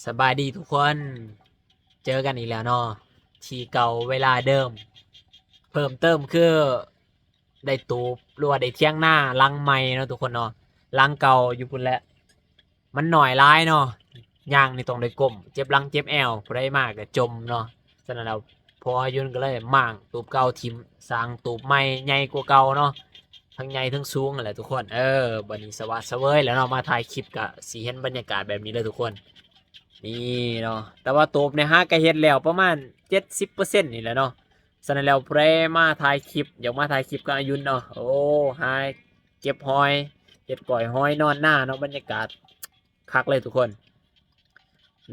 สบายดีทุกคนเจอกันอีกแล้วเนาะที่เก่าเวลาเดิมเพิ่มเติมคือได้ตูบหรือว่าได้เที่ยงหน้าลังใหม่เนาะทุกคนเนาะลังเก่าอยู่พุ่นแหละมันหน่อยร้ายเนาะย่างนี่ต้องได้ก้มเจ็บหลังเจ็บแอวผู้ใดมากก็จมเนาะฉะนั้นเราพออายุนก็เลยมั่างตูบเก่าทิมสร้างตูบใหม่ใหญ่กว่าเก่าเนาะทั้งใหญ่ทั้งสูงนั่นแหละทุกคนบัดนี้สวัสดิ์เสวยแล้วเนาะมาถ่ายคลิปก็สิเห็นบรรยากาศแบบนี้เลยทุกคน นี่เนาะแต่ว่าตูบเนี่ยฮะก็เฮ็ดแล้วประมาณ70%นี่แหละเนาะฉะนั้นแล้วผู้ใดมาถ่ายคลิปอยากมาถ่ายคลิปกับอายุนเนาะโอ้หายเก็บหอยเฮ็ดก่อยหอยนอนหน้าเนาะบรรยากาศคักเลยทุกคน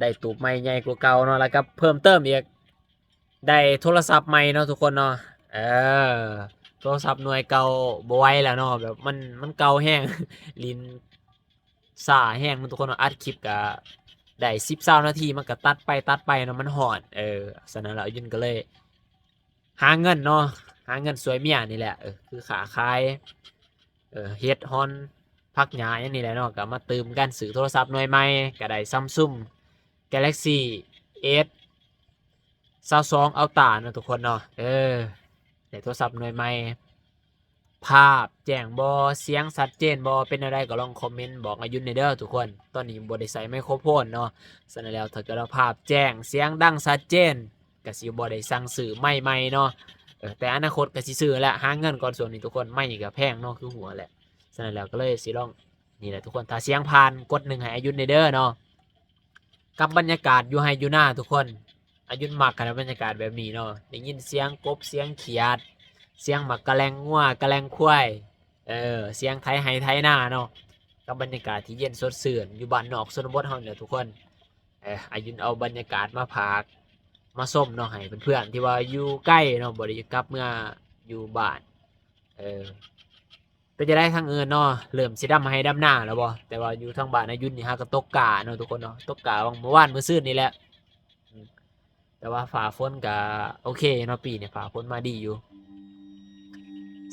ได้ตูบใหม่ใหญ่กว่าเก่าเนาะแล้วก็เพิ่มเติมอีกได้โทรศัพท์ใหม่เนาะทุกคนเนาะเออโทรศัพท์หน่วยเก่าบ่ไหวแล้วเนาะแบบมันเก่าแห้งลิ้นซ่าแห้งเนาะทุกคนเนาะอัดคลิปก็ ได้10-20 นาทีมันก็ตัดไปตัดไปเนาะมันหอนฉะนั้นแล้วยุนก็เลยหาเงินเนาะหาเงินสวยเมียนี่แหละคือขาขายเฮ็ดฮอนพักหญ้าอย่างนี้แหละเนาะก็มาเติมกันซื้อโทรศัพท์หน่วยใหม่ก็ได้ Samsung Galaxy S 22 Ultra เนาะทุกคนเนาะได้โทรศัพท์หน่วยใหม่ภาพแจ้งบอเสียงชัดเจนบอเป็นอะไรก็ลองคอมเมนต์บอกอายุในเด้อทุกคนตอนนี้บได้ใส่ไมโครโฟนเนาะฉะนั้นแล้วถ้าเกิดภาพแจ้งเสียงดังชัดเจนก็สิบ่ได้สั่งซื้อใหม่ๆเนาะแต่อนาคตก็สิซื้อแหละหาเงินก่อนส่วนนี้ทุกคนไม่ก็แพงเนาะคือหัวแหละฉะนั้นแล้วก็เลยสิลองนี่แหละทุกคนถ้าเสียงผ่านกด1ให้อายุในเด้อเนาะกับบรรยากาศอยู่ให้อยู่หน้าทุกคนอายุมักกันบรรยากาศแบบนี้เนาะได้ยินเสียงกบเสียงเขียดเสียงหมักกะแลงงัวกะแลงควายเสียงไทยไฮไทยหน้าเนาะกับบรรยากาศที่เย็นสดชื่นอยู่บ้านนอกชนบทเฮาเนี่ยทุกคนอายุเอาบรรยากาศมาพากมาส้มเนาะให้เพื่อนๆที่ว่าอยู่ใกล้เนาะบ่ได้กลับเมื่ออยู่บ้านเออเป็นจะได้ทางอื่นเนาะเริ่มสิดำให้ดำหน้าแล้วบ่แต่ว่าอยู่ทางบ้านอายุนี่ฮะก็ตกกาเนาะทุกคนเนาะตกกาเมื่อวานมื้อซื่นนี่แหละแต่ว่าฝ่าฝนก็โอเคเนาะปีนี้ฝ่าฝนมาดีอยู่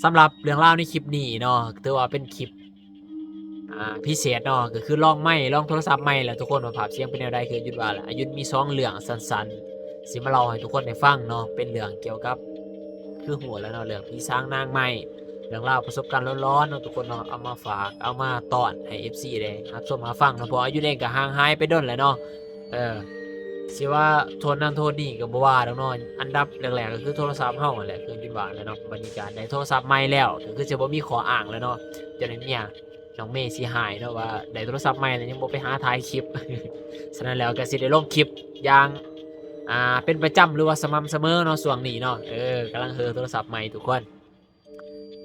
สำหรับเรื่องราวในคลิปนี้เนาะถือว่าเป็นคลิปพิเศษเนาะก็คือลองลองโทรศัพท์ใหม่แหละทุกคนว่าภาพเสียงเป็นแนวใดคือยุดว่าละยุดมี2เรื่องสั้นๆสิมาเล่าให้ทุกคนได้ฟังเนาะเป็นเรื่องเกี่ยวกับคือหัวแล้วเนาะเรื่องพี่ช้างนางใหม่เรื่องราวประสบการณ์ร้อนๆเนาะทุกคนเนาะเอามาฝากเอามาตอนให้ FC ได้รับชมมาฟังเนาะเพราะอายุเองก็ห่างหายไปด้นแล้วเนาะเออสิว่าโทษนั่นโทษนี่ก็บ่ว่าดอกเนาะอันดับแรกๆก็คือโทรศัพท์เฮานั่นแหละคือยุดว่าแล้วเนาะบรรยากาศในโทรศัพท์ใหม่แล้วก็คือจะบ่มีข้ออ้างแล้วเนาะจะได้เนี่ย น้องเมย์สิหายเนาะว่าได้โทรศัพท์ใหม่แล้วยังบ่ไปหาถ่ายคลิป ฉะนั้นแล้วก็สิได้ลงคลิปอย่างเป็นประจำหรือว่าสม่ำเสมอเนาะช่วงนี้เนาะกำลังเฮอโทรศัพท์ใหม่ทุกคน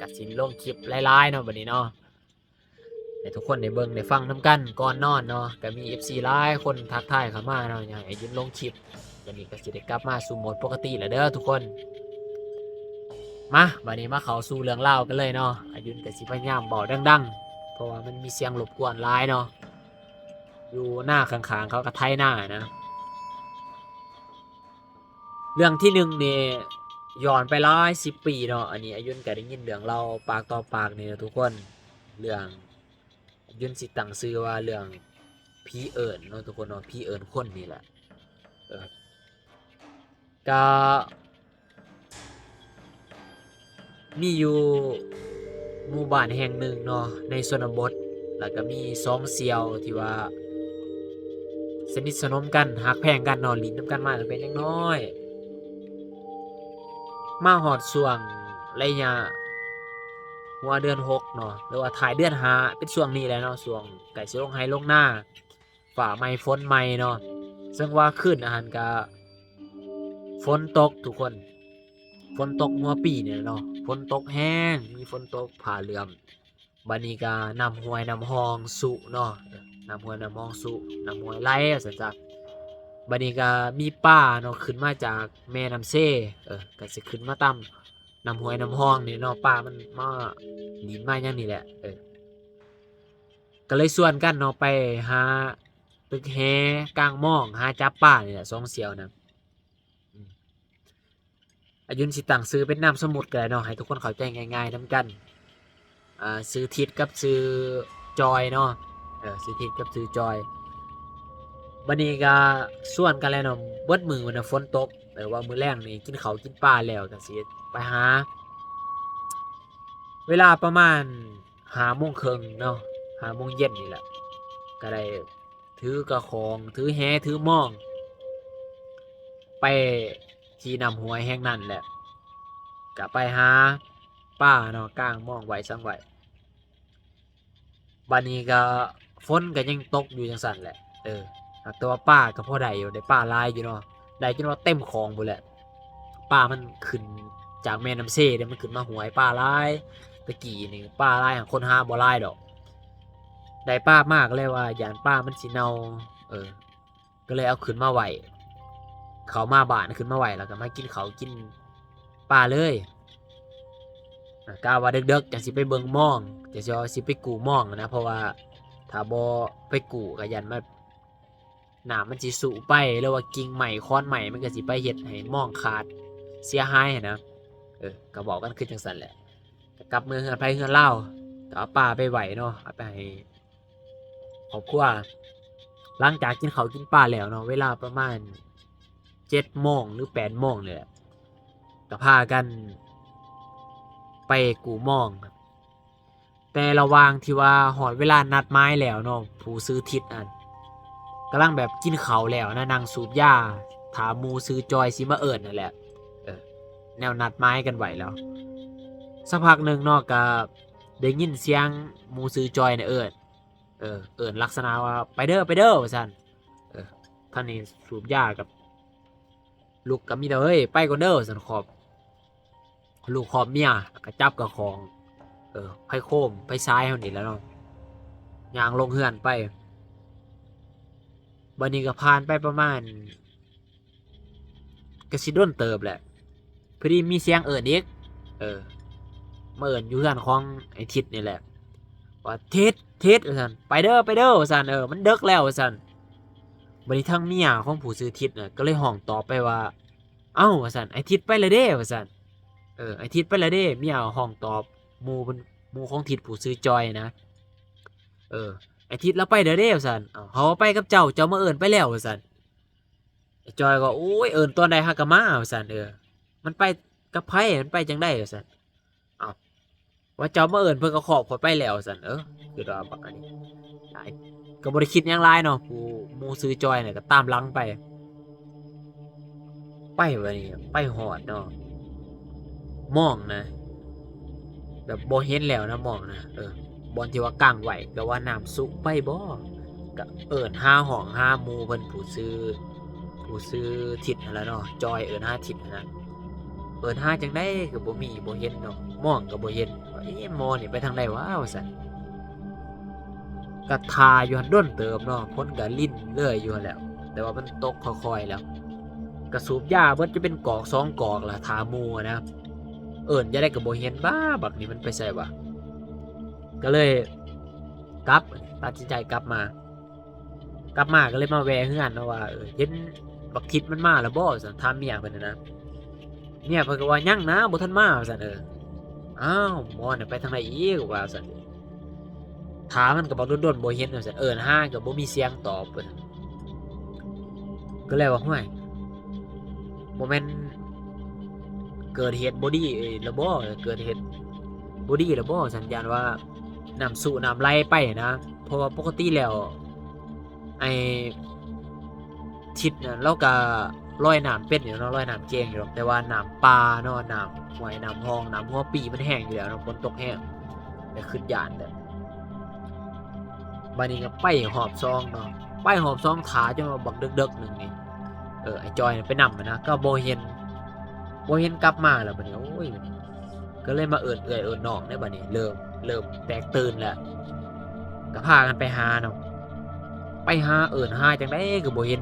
ก็สิลงคลิปหลายๆเนาะบัดนี้เนาะให้ทุกคนได้เบิ่งได้ฟังนํกันก่อนนอนเนาะก็มี FC หลายคนทักทายเข้ามาเนาะอยากให้ยุนลงคลิปบัดนี้ก็สิได้กลับมาสู่โหมดปกติแล้วเด้อทุกคนมาบัดนี้มาเข้าสู่เรื่องราวกันเลยเนาะอายุนก็สิพยายามเบาดังๆเพราะว่ามันมีเสียงรบกวนหลายเนาะอยู่หน้าข้างๆเขาก็ไถหน้านะเรื่องที่1นี่ย้อนไปหลาย10ปีเนาะอันนี้อายุนก็ได้ยินเรื่องเล่าปากต่อปากนี่นะทุกคนเรื่องอายุนสิตั้งชื่อว่าเรื่องผีเอิ้นเนาะทุกคนเนาะผีเอิ้นคนนี่แหละเออก็มีอยู่หมู่บ้านแห่งหนึ่งเนาะในชนบทแล้วก็มี2เสี่ยวที่ว่าสนิทสนมกันฮักแพงกันเนาะลิ้นนำกันมาตั้งแต่ยังน้อยมาฮอดช่วงระยะหัวเดือน6เนาะหรือว่าท้ายเดือน5เป็นช่วงนี้แหละเนาะช่วงใกล้สิลงไร่ลงนาฟ้าใหม่ฝนใหม่เนาะซึ่งว่าคืนอาหารก็ฝนตกทุกคนฝนตกหัวปีนี่แหละเนาะฝนตกแห้งมีฝนตกผ้าเหลื่อมบัดนี้ก็น้ำห้วยน้ำคลองสุเนาะน้ำห้วยน้ำคลองสุน้ำห้วยไหลว่าซั่นจ้ะ บัดนี้ก็มีป้าเนาะขึ้นมาจากแม่น้ำเซก็สิขึ้นมาตามน้ำห้วยน้ำห้องนี่เนาะป้ามันมาดินมาอย่างนี้แหละก็เลยชวนกันเนาะไปหาตึกแฮกลางหม้องหาจับป้านี่แหละ2เสี่ยวนะอืมอายุนสิตั้งชื่อเป็นนามสมมุติก็ได้เนาะให้ทุกคนเข้าใจง่ายๆนำกันชื่อทิศกับชื่อจอยเนาะชื่อทิศกับชื่อจอย บัดนี้ก็ส่วนกันแล้วเนาะเบิดมื้อมันน่ะฝนตกแต่ว่ามื้อแลงนี่กินข้าวกินปลาแล้วก็สิไปหาเวลาประมาณ5:30นเนาะ5:00นนี่แหละก็ได้ถือกระของถือแหถือหม้องไปที่น้ำห้วยแห่งนั้นแหละก็ไปหาปลาเนาะกางหม้องไว้ซังไว้บัดนี้ก็ฝนก็ยังตกอยู่จังซั่นแหละแต่ว่าปลาก็พอได้อยู่ได้ปลาหลายอยู่เนาะได้จนว่าเต็มคลองพู้นแหละปลามันขึ้นจากแม่น้ำเซเด้มันขึ้นมาห้วยปลาหลายตะกี้นี่ปลาหลายหั้นคนหาบ่หลายดอกได้ปลามากเลยว่าย้านปลามันสิเน่าก็เลยเอาขึ้นมาไว้เขามาบ้านขึ้นมาไว้แล้วก็มากินเขาวกินปลาเลยกะว่าดึกๆจังสิไปเบิ่งหม้องจังสิไปกู้หม้องนะเพราะว่าถ้าบ่ไปกู้ก็ย้านมาน้ำมันสิสูไปหรือว่ากิ่งไม้ค้อนไม้มันก็สิไปเฮ็ดให้หม้องขาดเสียหายหั้นนะก็บอกกันคือจังซั่นแหละก็กลับมือเฮือนไผเฮือนเราก็เอาปลาไปไว้เนาะเอาไปให้ครอบครัวหลังจากกินข้าวกินปลาแล้วเนาะเวลาประมาณ7:00นหรือ8:00นนี่แหละก็พากันไปกู้หม้องแต่ระหว่างที่ว่าฮอดเวลานัดหมายแล้วเนาะผู้ซื้อทิศนั่นกำลังแบบกินข้าวแล้วนะนั่งสูบยาถามหมู่ซื้อจอยสิมาเอิ้นนั่นแหละแนวนัดหมายกันไว้แล้วสักพักหนึ่งเนาะก็ได้ยินเสียงหมู่ซื้อจอยเนี่ยเอิ้นลักษณะว่าไปเด้อไปเด้อว่าซั่นท่านนี้สูบยากับลูกก็มีแต่เฮ้ยไปก่อนเด้อซั่นขอบลูกขอบเมียก็จับกับของไผโคมไผซ้ายเฮานี่แหล้วเนาะย่างลงเฮือนไปบัดนี้ก็ผ่านไปประมาณก็สิโดนเติบแหละพอดีมีเสียงเอิ้นอีกมาเอิ้นอยู่เฮือนของไอ้ทิศนี่แหละว่าทิศว่าซั่นไปเด้อไปเด้อว่าซั่นมันดึกแล้วว่าซั่นบัดนี้ทางเมียของผู้ซื้อทิศน่ะก็เลยห้องตอบไปว่าเอ้าว่าซั่นไอ้ทิศไปแล้วเด้ว่าซั่นไอ้ทิศไปแล้วเด้เมียห้องตอบหมู่ของทิศผู้ซื้อจอยนะไอ้ทิศแล้วไปเด้อเด้ว่าซั่นอ้าวเฮาไปกับเจ้ามาเอิ้นไปแล้วว่าซั่นไอ้จอยก็โอ้ยเอิ้นตอนใดหากะมาว่าซั่นมันไปกับไผมันไปจังได๋ว่าซั่นอ้าวว่าเจ้ามาเอิ้นเพิ่นก็ขอบข่อยไปแล้วว่าซั่นคือว่าบักอันนี้หลายก็บ่ได้คิดหยังหลายเนาะผู้หมู่ซื้อจอยเนี่ยก็ตามหลังไปบัดนี้ไปฮอดเนาะมองนะแบบบ่เห็นแล้วนะมองนะบ่อนที่ว่ากางไว้ก็ว่าน้ำสุไปบ่ก็เอิ้นหาห้องหาหมู่เพิ่นผู้ซื้อทิศนั่นแหละเนาะจอยเอิ้นหาทิศนั่นน่ะเอิ้นหาจังได๋ก็บ่มีบ่เห็นเนาะมองก็บ่เห็นว่าหมอนี่ไปทางใดวะว่าซั่นก็ท่าอยู่หั่นโดนเติบเนาะคนก็ลิ้นเลื่อยอยู่หั่นแหล้วแต่ว่ามันตกค่อยๆแล้วก็สูบยาเบิดจะเป็นกอก2กอกล่ะท่าหมู่นะเอิ้นจังได๋ก็บ่เห็นบ้าบักนี่มันไปไสวะก็เลยกลับตัดสินใจกลับมาก็เลยมาแวะเฮือนเนาะว่าเห็นบักทิศมันมาแล้วบ่ซั่นถามเมียเพิ่นนะเมียเพิ่นก็ว่ายังนะบ่ทันมาว่าซั่นอ้าวหมอน่ะไปทางไหนอีกว่าซั่นถามมันก็บอกโดนๆบ่เห็นว่าซั่นหาก็บ่มีเสียงตอบเพิ่นก็เลยว่าห้วยบ่แม่นเกิดเหตุบ่ดีแล้วบ่เกิดเหตุบ่ดีแล้วบ่สัญญาณว่าน้ำสูน้ำไหลไปนะเพราะว่าปกติแล้วไอ้ทิศน่ะเราก็ลอยน้ำเป็นอยู่เนาะลอยน้ำเก่งอยู่หรอกแต่ว่าน้ำปลาเนาะน้ำห้วยน้ำห้องน้ำหัวปีมันแห้งอยู่แล้วเนาะฝนตกแห้งแต่ขึ้นยานเด้อบัดนี้ก็ไปหอบซองเนาะไปหอบซองถาจนว่าบักดึกๆนึงนี่ไอ้จอยไปนำนะก็บ่เห็นกลับมาแล้วบัดนี้โอ้ยก็เลยมาเอิ้นเอื้อยเอิ้นน้องได้บัดนี้เริ่มแตกตื่นแล้วก็พากันไปหาเนาะไปหาเอิ้นหาจังได๋ก็บ่เห็น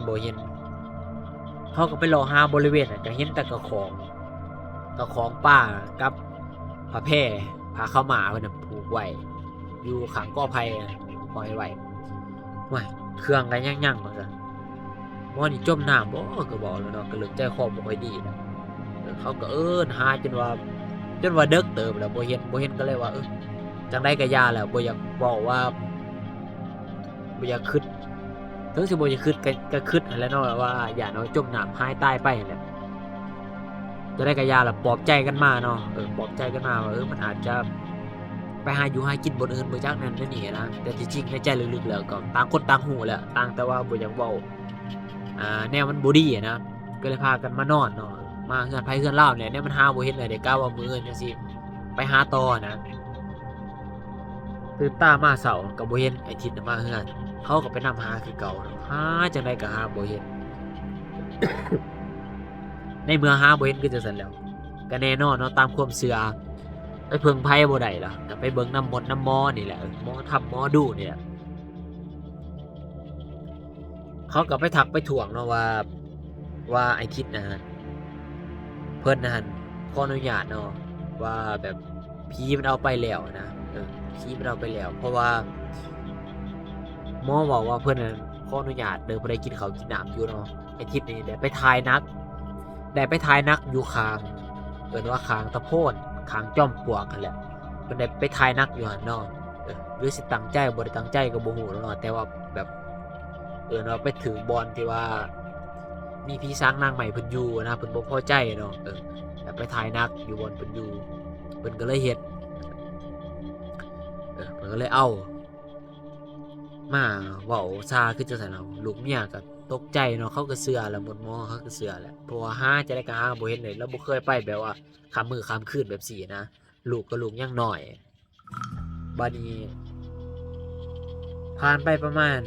เขาก็ไปรอหาบริเวณน่ะก็เห็นแต่กระของป้ากับผ้าแพร่ผ้าขาวม้าเพิ่นน่ะผูกไว้อยู่ข้างกอไผ่ปล่อยไว้โอ้ยเครื่องก็ยังๆว่าซั่นบ่นี่จมน้ำบ่ก็บอกแล้วเนาะก็เริ่มใจคอบ่ค่อยดีแล้วเขาก็เอิ้นหาจนว่าดึกเติบแล้วบ่เห็นก็เลยว่าจังได๋ก็ย่าแล้วบ่อยากเว้าว่าบ่อยากคิด ถึงสิบ่จะคิดก็คิดนั่นแหละเนาะว่าอย่าเนาะจมน้ำหายตายไปนั่นแหละจะได้กะยาล่ะปลอบใจกันมาเนาะปลอบใจกันมาว่ามันอาจจะไปหาอยู่หากินบนอื่นบ่จักนั่นนี่นะแต่ที่จริงในใจลึกๆแล้วก็ต่างคนต่างฮู้แหละต่างแต่ว่าบ่อยากเว้าแนวมันบ่ดีนะก็เลยพากันมานอนเนาะมาเฮือนไผเฮือนเราเนี่ยแนวมันหาบ่เห็นเลยเด้กะว่ามื้ออื่นจังซี่ไปหาต่อนะตื่นตามาเช้าก็บ่เห็นไอ้ทิศน่ะมาเฮือนเขาก็ไปนำหาคือเก่าเนาะหาจังได๋ก็หาบ่เห็น ในเมื่อหาบ่เห็นคือจังซั่นแล้วก็แน่นอนเนาะตามความเชื่อไปเพิ่งไผบ่ได้ล่ะก็ไปเบิ่งน้ำมนต์น้ำหมอนี่แหละหมอทำหมอดูนี่แหละเขาก็ไปทักไปถ่วงเนาะว่าไอ้ทิศนะฮะเพิ่นนะฮะขออนุญาตเนาะว่าแบบผีมันเอาไปแล้วนะผีมันเอาไปแล้วเพราะว่าหมอบอกว่าเพิ่นน่ะขออนุญาตเด้อบ่ได้กินข้าวกินน้ำอยู่เนาะไอ้ทิศนี่ได้ไปถ่ายหนักอยู่ข้างเอิ้นว่าข้างตะโพนข้างจอมปลวกนั่นแหละเพิ่นได้ไปถ่ายหนักอยู่หั่นเนาะหรือสิตั้งใจบ่ได้ตั้งใจก็บ่ฮู้เนาะแต่ว่าแบบเอิ้นว่าไปถึงบอนที่ว่ามีพี่ช้างนางใหม่เพิ่นอยู่นะเพิ่นบ่พอใจเนาะแบบไปถ่ายหนักอยู่บอนเพิ่นอยู่เพิ่นก็เลยเฮ็ดเพิ่นก็เลยเอามาเว้าซาคือจังซั่นเนาะลูกเมียก็ตกใจเนาะเขาก็เชื่อแหละหมดหมอเขาก็เชื่อแหละเพราะว่าหาจะได้ก็หาบ่เห็นเลยแล้วบ่เคยไปแบบว่าข้ามมื้อข้ามคืนแบบซี้นะลูกก็ลูกยังน้อยบัดนี้ผ่านไปประมาณ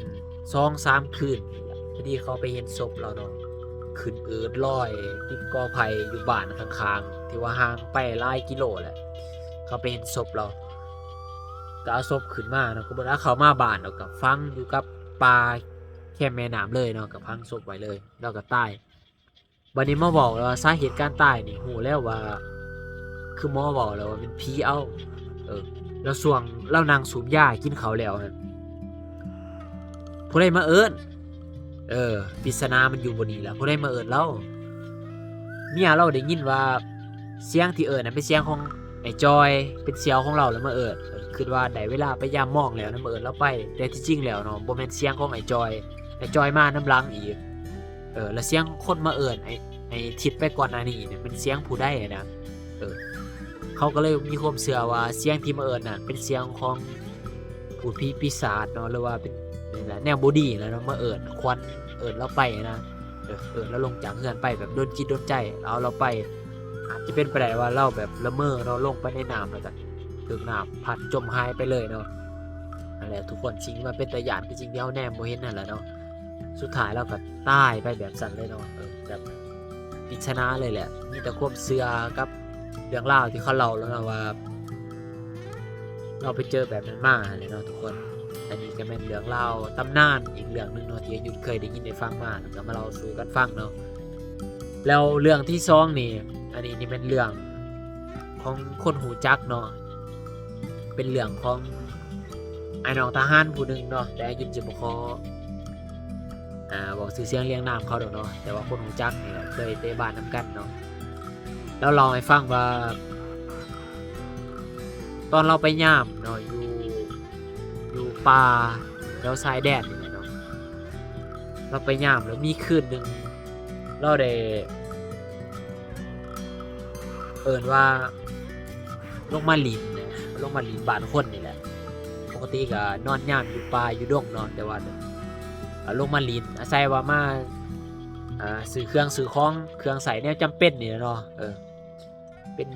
2-3คืนพอดีเขาไปเห็นศพเราเนาะขึ้นอืดลอยติดกอไผ่อยู่บ้านข้างๆที่ว่าห่างไปหลายกิโลแหละเขาไปเห็นศพเราก็เอาศพขึ้นมาเนาะก็บ่ได้เข้ามาบ้านเนาะก็ฝังอยู่กับป่าแค่แม่น้ำเลยเนาะก็พังศพไว้เลยแล้วก็ตายบัดนี้หมอบอกแล้วว่าสาเหตุการตายนี่ฮู้แล้วว่าคือหมอบอกแล้วว่าเป็นผีเอาแล้วช่วงเรานั่งสูบยากินข้าวแล้วนั่นผู้ใดมาเอิ้นปริศนามันอยู่บนนี้แหละผู้ใดมาเอิ้นเราเมียเราได้ยินว่าเสียงที่เอิ้นน่ะเป็นเสียงของไอ้จอยเป็นเสียวของเราแล้วมาเอิ้นคิดว่าได้เวลาไปยามหม้องแล้วนะมาเอิ้นเราไปแต่ที่จริงแล้วเนาะบ่แม่นเสียงของไอ้จอยมาน้ำหลังอีกแล้วเสียงคนมาเอิ้นไอ้ทิศไปก่อนหน้านี้เนี่ยเป็นเสียงผู้ใดนะเขาก็เลยมีความเชื่อว่าเสียงที่มาเอิ้นน่ะเป็นเสียงของผู้ผีปีศาจเนาะหรือว่าเป็นนี่แหละแนวบ่ดีนะเนาะมาเอิ้นควันเอิ้นเราไปนะแล้วลงจากเรือนไปแบบโดนจิตโดนใจเอาเราไปอาจจะเป็นไปได้ว่าเราแบบละเมอเนาะลงไปในน้ำแล้วก็ถึงน้ำพัดจมหายไปเลยเนาะนั่นแหละทุกคนสิ่งที่มันเป็นตาหยาดคือสิ่งที่เฮาแนมบ่เห็นนั่นแหละเนาะสุดท้ายเราก็ตายไปแบบสั่นเลยเนาะแบบปริศนาเลยแหละมีแต่ความเชื่อกับเรื่องราวที่เขาเล่าแล้วนะว่าเราไปเจอแบบนั้นมาเลยเนาะทุกคนอันนี้ก็เป็นเรื่องเล่าตำนานอีกเรื่องนึงเนาะที่ยุทธเคยได้ยินได้ฟังมาแล้วก็มาเล่าสู่กันฟังเนาะแล้วเรื่องที่2นี่อันนี้นี่เป็นเรื่องของคนหูจักเนาะเป็นเรื่องของไอ้น้องทหารผู้หนึงเนาะแต่ยุทธจะบ่ขอบอกชื่อเสียงเรียงนามเขาดอกเนาะแต่ว่าคนหูจักนี่เคยเตะบ้านนํกันเนาะแล้วลองให้ฟังว่าตอนเราไปย่ามเนาะอยู่ป่าแล้วชายแดนนี่เนาะเราไปย่ามแล้วมีคืนนึงเราได้เอิ้นว่าลงมาหลินบ้านคนนี่แหละปกติก็นอนย่ามอยู่ป่าอยู่ดงเนาะแต่ว่าลงมาหลินอาศัยว่ามาซื้อเครื่องซื้อของเครื่องใส่แนวจำเป็นนี่เนาะเป็น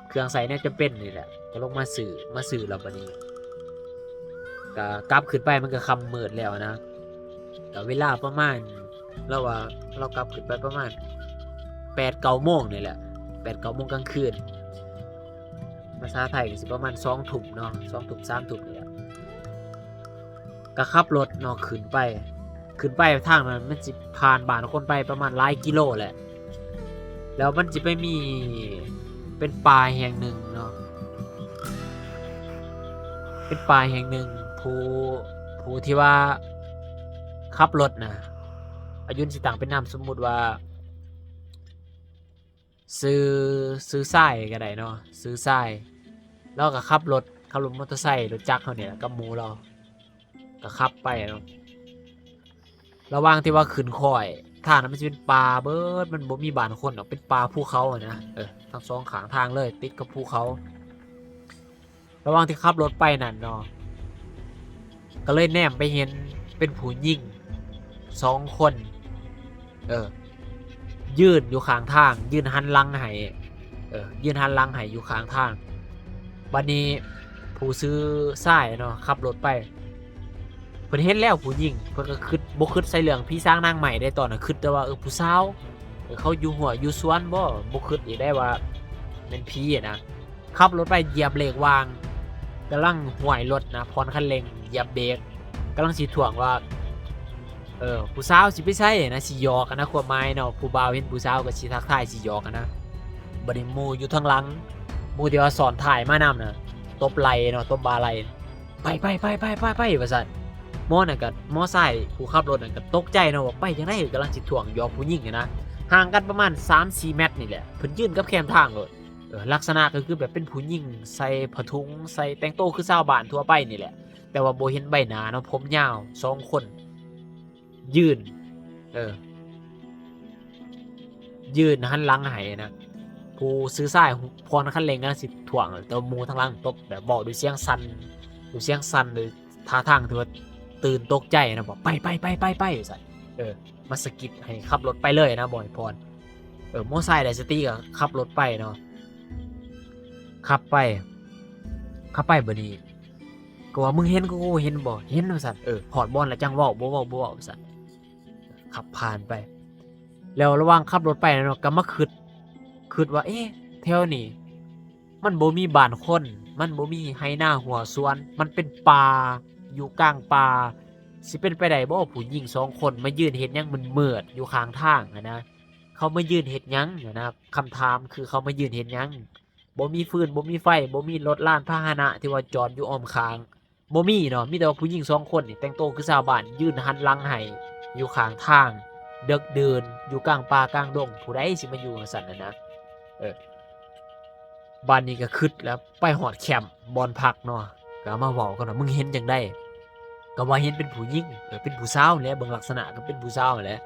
เครื่องใส่แนวจำเป็นนี่แหละก็ลงมาซื้อแล้วบัดนี้ก็กลับขึ้นไปมันก็ค่ำมืดแล้วนะก็เวลาประมาณเราว่าเรากลับขึ้นไปประมาณ 8-9 โมงนี่แหละ 8-9 โมงกลางคืนภาษาไทยก็สิประมาณ2 ทุ่มเนาะ2 ทุ่ม 3 ทุ่มนี่แหละก็ขับรถเนาะขึ้นไปทางนั้นมันสิผ่านบ้านคนไปประมาณหลายกิโลแหละแล้วมันสิไปมีเป็นป่าแห่งหนึ่งเนาะเป็นป่าแห่งหนึ่งผู้ที่ว่าขับรถนะอายุสิต่างเป็นนามสมมุติว่าซื้อทรายก็ได้เนาะซื้อทรายแล้วก็ขับรถมอเตอร์ไซค์รถจักรเขาเนี่ยกับหมูเราก็ขับไปเนาะ ระหว่างที่ว่าขึ้นค่อยทางนั้นมันจะเป็นป่าเบิดมันบ่มีบ้านคนหรอกเป็นป่าภูเขาอะนะทั้งสองข้างทางเลยติดกับภูเขาระหว่างที่ขับรถไปนั่นเนาะก็เลยแนมไปเห็นเป็นผู้หญิง2คนยืนอยู่ข้างทางยืนหันหลังให้ยืนหันหลังให้อยู่ข้างทางบัดนี้ผู้ซื้อทรายเนาะขับรถไปเพิ่นเห็นแล้วผู้หญิงเพิ่นก็คิดบ่คิดใส่เรื่องพี่สร้างนางใหม่ได้ตอนน่ะคิดแต่ว่าผู้สาวเขาอยู่หัวอยู่สวนบ่คิดอีกได้ว่าเป็นผีอะนะขับรถไปเหยียบเบรกวางกำลังห้วยรถนะผ่อนคันเร่งเหยียบเบรกกำลังสิถ่วงว่าผู้สาวสิไปไสนะสิหยอกกันนะความหมายเนาะผู้บ่าวเห็นผู้สาวก็สิทักทายสิหยอกกันนะบัดนี้หมู่อยู่ทางหลังหมู่ที่ว่าสอนถ่ายมานำน่ะตบไหล่เนาะตบบ่าไหล่ไปว่าซั่นหมอน่ะก็มอไซค์ผู้ขับรถน่ะก็ตกใจเนาะว่าไปจังได๋กำลังสิถ่วงหยอกผู้หญิงอะนะห่างกันประมาณ 3-4 เมตรนี่แหละเพิ่นยืนกับแคมทางเลยลักษณะก็คือแบบเป็นผู้หญิงใส่ผ้าถุงใส่แต่งตัวคือชาวบ้านทั่วไปนี่แหละแต่ว่าบ่เห็นใบหน้าเนาะผมยาว2คนยืนยืนหันหลังให้นะผู้ซื้อทรายพรคันเร่งนะสิถ่วงแต่หมู่ทางหลังตบแบบบอกด้วยเสียงสั่นหรือท่าทางที่ว่าตื่นตกใจนะบอกไปว่าซั่นมาสะกิดให้ขับรถไปเลยนะบ่อยพรมอไซค์ได้สติก็ขับรถไปเนาะขับไปบัดนี้ก็ว่ามึงเห็นกูเห็นบ่เห็นว่าซั่นฮอดบ่อนแล้วจังเว้าบ่ว่าซั่นขับผ่านไปแล้วระหว่างขับรถไปเนาะก็มาคิดว่าแถวนี้มันบ่มีบ้านคนมันบ่มีไร่นาหัวสวนมันเป็นป่าอยู่กลางป่าสิเป็นไปได้บ่ผู้หญิง2คนมายืนเฮ็ดหยังมืดๆอยู่ข้างทางอะนะเขามายืนเฮ็ดหยังนะครับคำถามคือเขามายืนเฮ็ดหยังบ่มีฟืนบ่มีไฟบ่มีรถลานพาหนะที่ว่าจอดอยู่อ้อมข้างบ่มีเนาะมีแต่ว่าผู้หญิง2คนนี่แต่งตัวคือชาวบ้านยืนหันหลังให้อยู่ข้างทางดึกดื่นอยู่กลางป่ากลางดงผู้ใดสิมาอยู่จังซั่นน่ะนะบ้านนี้ก็คิดแล้วไปฮอดแคมป์บ่อนพักเนาะก็มาเว้ากันว่ามึงเห็นจังได๋ก็ว่าเห็นเป็นผู้หญิงเป็นผู้สาวแหละเบิ่งลักษณะก็เป็นผู้สาวแหละ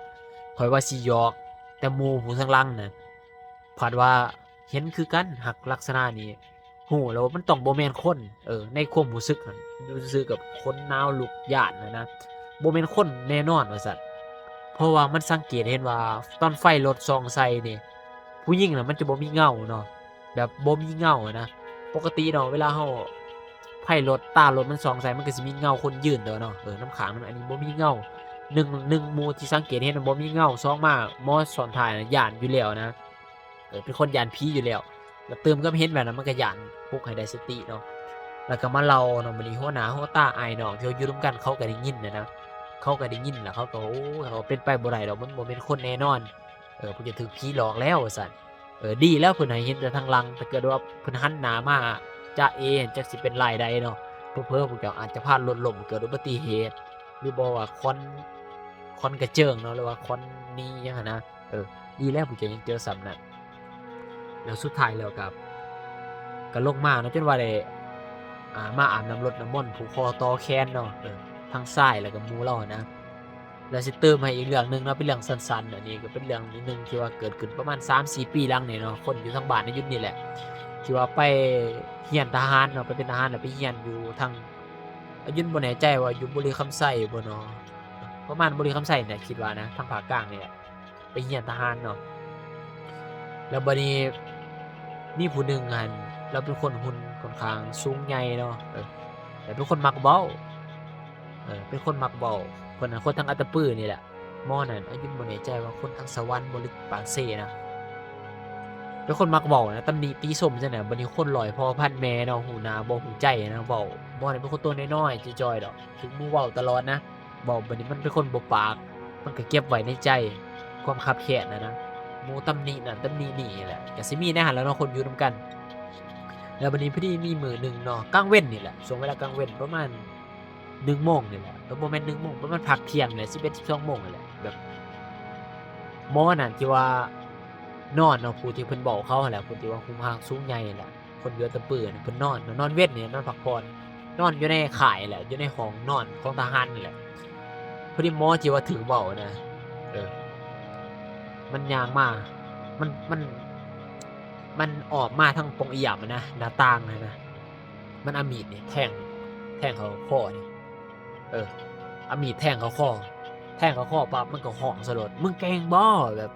ข้อยว่าสิหยอกแต่หมู่ผู้ทางหลังน่ะพาดว่าเห็นคือกันหักลักษณะนี้ฮู้แล้วว่ามันต้องบ่แม่นคนในความรู้สึกนั่นรู้สึกกับคนหนาวลุกย้านนะบ่แม่นคนแน่นอนว่าซั่นเพราะว่ามันสังเกตเห็นว่าตอนไฟรถส่องใส่นี่ผู้หญิงน่ะมันจะบ่มีเงาเนาะแบบบ่มีเงาอะนะปกติเนาะเวลาเฮาไฟรถตารถมันส่องใส่มันก็สิมีเงาคนยืนเด้อเนาะน้ำค้างอันนี้บ่มีเงาหนึ่งหมู่ที่สังเกตเห็นบ่มีเงา2มามอซ้อนท้ายน่ะย้านอยู่แล้วนะเป็นคนย้านผีอยู่แล้วเติมก็เห็นแบบนั้นมันก็ย้านปลุกให้ได้สติเนาะแล้วก็มาเล่าเนาะบัดนี้หัวหน้าหัวตาอ้ายน้องที่เขาอยู่ร่วมกันเขาก็ได้ยินนะเขาก็ได้ยินแล้วเขาก็เขาเป็นไปบ่ได้ดอกมันบ่แม่นคนแน่นอนเพิ่นจะถูกผีหลอกแล้วว่าซั่นดีแล้วเพิ่นให้เห็นแต่ทางหลังถ้าเกิดว่าเพิ่นหันหน้ามาจ๊ะเอจักสิเป็นรายใดเนาะเผลอๆพวกเจ้าอาจจะพลาดรถล้มเกิดอุบัติเหตุหรือบ่ว่าคอนกระเจิงเนาะหรือว่าคอนหนีจังซั่นนะดีแล้วพวกเจ้ายังเจอซ้ำนั่นแล้วสุดท้ายแล้วก็ลงมาเนาะจนว่าได้มาอาบน้ำรดน้ำมนต์ผูกคอต่อแขนเนาะทางซ้ายแล้วก็หมู่เรานะแล้วสิเติมให้อีกเรื่องหนึงเนาะเป็นเรื่องสั้นๆอันนี้ก็เป็นเรื่องนึงที่ว่าเกิดขึ้นประมาณ 3-4 ปีหลังนี่เนาะคนอยู่ทางบ้านในยุคนี้แหละที่ว่าไปเรียนทหารเนาะไปเป็นทหารแล้วไปเรียนอยู่ทางยุนบ่แน่ใจว่าอยู่บุรีคำไส้บ่เนาะประมาณบุรีคำไส้เนี่ยคิดว่านะทางภาคกลางนี่แหละไปเรียนทหารเนาะแล้วบัดนี้มีผู้หนึงหั่นเราเป็นคนหุ่นค่อนข้างสูงใหญ่เนาะแต่เป็นคนมักเว้าเป็นคนมักเว้าเพิ่นน่ะคนทางอัตตปือนี่แหละหม้อนั่นอายุบ่แน่ใจว่าคนทางสวรรค์บ่หรือปากเซ่นะเป็นคนมักเว้านะตำหนิติชมจังได๋บัดนี้คนหลอยพ่อพันแม่เนาะหูหน้าบ่หูใจนะเว้าหม้อนี่เป็นคนตัวน้อยๆจ้อยๆดอกถึงหมู่เว้าตลอดนะเว้าบัดนี้มันเป็นคนบ่ปากมันก็เก็บไว้ในใจความคับแค้นนะหมู่ตำหนินั่นตำหนินี่แหละก็สิมีแน่หั่นแหล้วเนาะคนอยู่นำกันแล้วบัดนี้พอดีมีมื้อหนึ่งเนาะกลางเว้นนี่แหละช่วงเวลากลางเว้นประมาณ1โมงนี่แหละบ่แม่น1โมงประมาณพักเที่ยงนี่แหละ11-12โมงนี่แหละแบบหมอนั่นที่ว่านอนเนาะผู้ที่เพิ่นบอกเขาหั่นแหละผู้ที่ว่ารูปร่างสูงใหญ่นั่นแหละคนอยู่อัตตปือน่ะเพิ่นนอนเว้นนี่นอนพักผ่อนนอนอยู่ในค่ายแหละอยู่ในห้องนอนของทหารนี่แหละ พอดีหมอที่ว่าถือเว้านะเออมันย่างมามันมันออกมาทางปงอิหยังอะนะหน้าต่างน่ะนะมันเอามีดนี่แทงเข้าคอนี่เออเอามีดแทงเข้าคอปั๊บมันก็ร้องสลดมึงเก่งบ่แบบ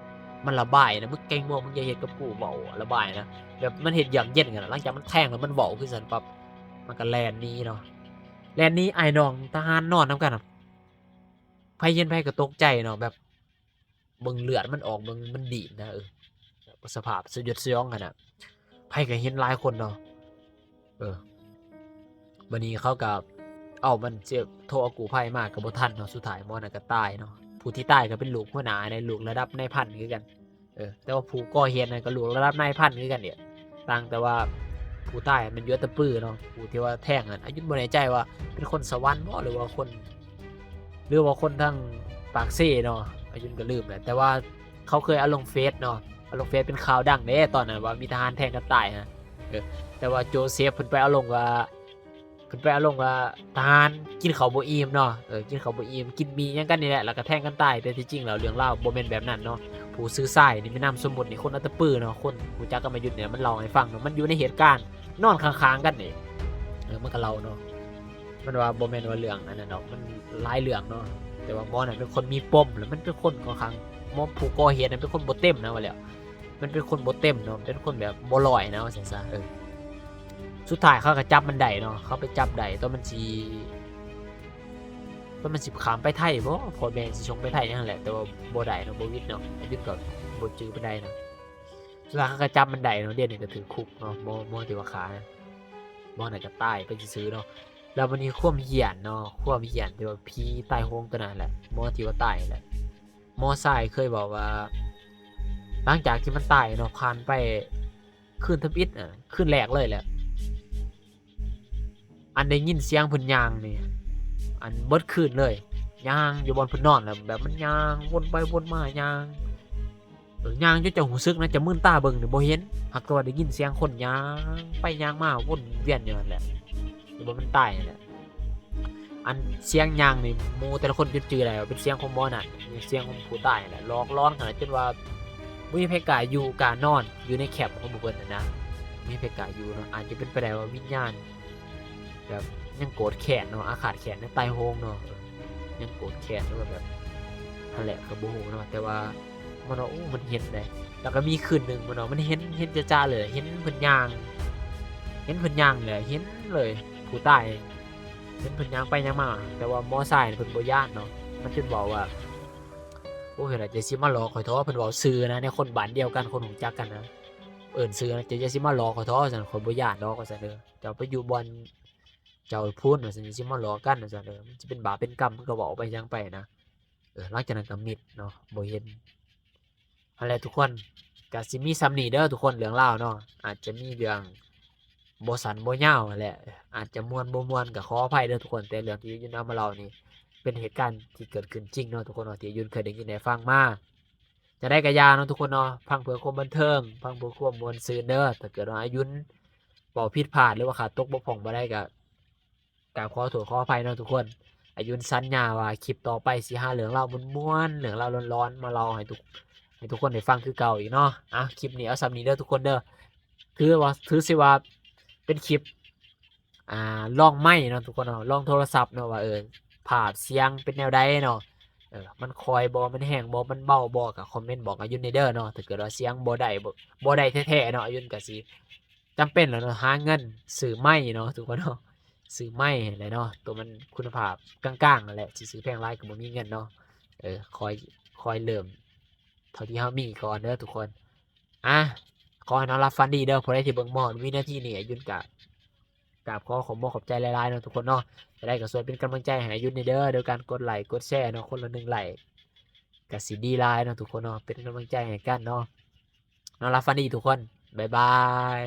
มันระบายนะมึงเก่งบ่มึงอย่าเฮ็ดกับกูเว้าระบายนะแบบมันเฮ็ดเยือกเย็นกันน่ะหลังจากมันแทงแล้วมันเว้าคือซั่นปั๊บมันก็แล่นหนีเนาะแล่นหนีอ้ายน้องทหารนอนนำกันน่ะไผเห็นไผก็ตกใจเนาะแบบเบิ่งเลือดมันออกเบิ่งมันดีดนะสภาพสยดสยองกันน่ะไผก็เห็นหลายคนเนาะเออ บัดนี้เขาก็มันสิโทรเอากู้ภัยมาก็บ่ทันเนาะสุดท้ายหมอนั่นก็ตายเนาะผู้ที่ตายก็เป็นลูกหัวหน้าในลูกระดับนายพันคือกันแต่ว่าผู้ก่อเหตุนั่นก็ลูกระดับนายพันคือกันเนี่ยต่างแต่ว่าผู้ตายมันอยู่แตะปื้อเนาะผู้ที่ว่าแทงนั่นอายุบ่แน่ใจว่าเป็นคนสวรรค์บ่หรือว่าคนทางปากเซ่เนาะอายุก็ลืมแหละแต่ว่าเขาเคยเอาลงเฟซเนาะเอาลงเฟซเป็นข่าวดังเด้ตอนนั้นว่ามีทหารแทงกันตายนะแต่ว่าโจเซฟเพิ่นไปเอาลงว่าทหารกินข้าวบ่อิ่มเนาะกินข้าวบ่อิ่มกินหมี่หยังกันนี่แหละแล้วก็แทงกันตายแต่ที่จริงแล้วเรื่องราวบ่แม่นแบบนั้นเนาะผู้ซื้อทรายนี่แม่นามสมมุตินี่คนอัตตปือเนาะคนรู้จักกันมายุทธเนี่ยมันเล่าให้ฟังเนาะมันอยู่ในเหตุการณ์นอนข้างๆกันนี่มันก็เล่าเนาะมันว่าบ่แม่นว่าเรื่องอันนั้นดอกมันหลายเรื่องเนาะแต่ว่าหมอนั่นเป็นคนมีปมแล้วมันเป็นคนค่อนข้างหมอผู้ก่อเหตุนั่นเป็นคนบ่เต็มนะว่าแล้วมันเป็นคนบ่เต็มเนาะเป็นคนแบบบ่ร้อยนะว่าซั่นซะสุดท้ายเขาก็จับมันได้เนาะเขาไปจับได้ตอนมันสิขามไปไทยบ่พ่อแม่สิส่งไปไทยนั่นแหละแต่ว่าบ่ได้เนาะบ่วิทย์เนาะอายุก็บ่จื้อปานใดเนาะสุดท้ายเขาก็จับมันได้เนาะเดี๋ยวนี้ก็ถึงคุกเนาะหมอที่ว่าฆ่านะหมอนั่นก็ตายไปซื่อๆเนาะแล้ววันนี้ความเหี้ยนเนาะความเหี้ยนที่ว่าผีตายโหงตัวนั้นแหละหมอที่ว่าตายนั่นแหละหมอชายเคยบอกว่าหลังจากที่มันตายเนาะผ่านไปคืนทำอิฐคืนแรกเลยแหละอันได้ยินเสียงเพิ่นย่างนี่อันเบิดคืนเลยย่างอยู่บนเพิ่นนอนแล้วแบบมันย่างวนไปวนมาย่างย่างจนเจ้ารู้สึกนะจะมึนตาเบิ่งนี่บ่เห็นหักแต่ว่าได้ยินเสียงคนย่างไปย่างมาวนเวียนอยู่นั่นแหละอยู่บ่มันตายนั่นแหละอันเสียงย่างนี่หมู่แต่ละคนจดจื้อได้ว่าเป็นเสียงของหมอนั่นเสียงของผู้ตายนั่นแหละหลอกหลอนขนาดจนว่าบ่มีไผกล้าอยู่กล้านอนอยู่ในแคปของหมู่เพิ่นน่ะนะมีไผกล้าอยู่เนาะอาจจะเป็นไปได้ว่าวิญญาณแบบยังโกรธแค้นเนาะอาฆาตแค้นในตายโหงเนาะยังโกรธแค้นหรือว่าแบบนั่นแหละก็บ่ฮู้เนาะแต่ว่ามันว่าโอ้มันเห็นได้แล้วก็มีคืนหนึงมันว่ามันเห็นจ้าๆเลยเห็นเพิ่นย่างเลยเห็นเลยผู้ตายเห็นเพิ่นย่างไปย่างมาแต่ว่ามอไซค์เพิ่นบ่ย้านเนาะมันจนบอกว่าโอ้ยล่ะจะสิมาหลอกข่อยท้อเพิ่นเว้าชื่อนะในคนบ้านเดียวกันคนรู้จักกันนะเอิ้นชื่อนะจะสิมาหลอกข่อยท้อว่าซั่นข่อยบ่ย้านดอกว่าซั่นเด้อเจ้าไปอยู่บ่อนเจ้าพูดว่าซั่นสิมาหลอกกันว่าซั่นเด้อมันสิเป็นบาปเป็นกรรมเพิ่นก็เว้าไปหยังไปนะหลังจากนั้นก็มิดเนาะบ่เห็นนั่นแหละทุกคนก็สิมีส่ำนี้เด้อทุกคนเรื่องราวเนาะอาจจะมีเรื่องบ่สั้นบ่ยาวนั่นแหละอาจจะม่วนบ่ม่วนก็ขออภัยเด้อทุกคนแต่เรื่องที่ยุนเอามาเล่านี่เป็นเหตุการณ์ที่เกิดขึ้นจริงเนาะทุกคนเนาะที่ยุนเคยได้ยินได้ฟังมาจะได้ก็อย่าเนาะทุกคนเนาะฟังเพื่อความบันเทิงฟังเพื่อความม่วนซื่นเด้อถ้าเกิดว่ายุนเว้าผิดพลาดหรือว่าขาดตกบกพร่องบ่ได้ก็กราบขอโทษขออภัยเนาะทุกคนยุนสัญญาว่าคลิปต่อไปสิหาเรื่องราวม่วนๆเรื่องราวร้อนๆมาเล่าให้ทุกคนได้ฟังคือเก่าอีกเนาะคลิปนี้เอาส่ำนี้เด้อทุกคนเด้อถือสิว่าเป็นคลิปลองไมค์เนาะทุกคนเนาะลองโทรศัพท์เนาะว่าภาพเสียงเป็นแนวใดเนาะมันคอยบ่มันแห้งบ่มันเบาบ่ก็คอมเมนต์บอกอายุนเด้อเนาะถ้าเกิดว่าเสียงบ่ได้แท้ๆเนาะอายุนก็สิจำเป็นแล้วเนาะหาเงินซื้อไมค์เนาะทุกคนเนาะซื้อไมค์นั่นแหละเนาะตัวมันคุณภาพกลางๆนั่นแหละสิซื้อแพงหลายก็บ่มีเงินเนาะคอยเริ่มเท่าที่เฮามีก่อนเด้อทุกคนขอให้นอนหลับฝันดีเด้อผู้ใดที่เบิ่งมาฮอดวินาทีนี้ยุนก็กราบขอบอกขอบใจหลายๆเนาะทุกคนเนาะจะได้ก็ช่วยเป็นกำลังใจให้ยุนเด้อโดยการกดไลค์กดแชร์เนาะคนละ1ไลค์ก็สิดีหลายเนาะทุกคนเนาะเป็นกำลังใจให้กันเนาะนอนหลับฝันดีทุกคนบ๊ายบาย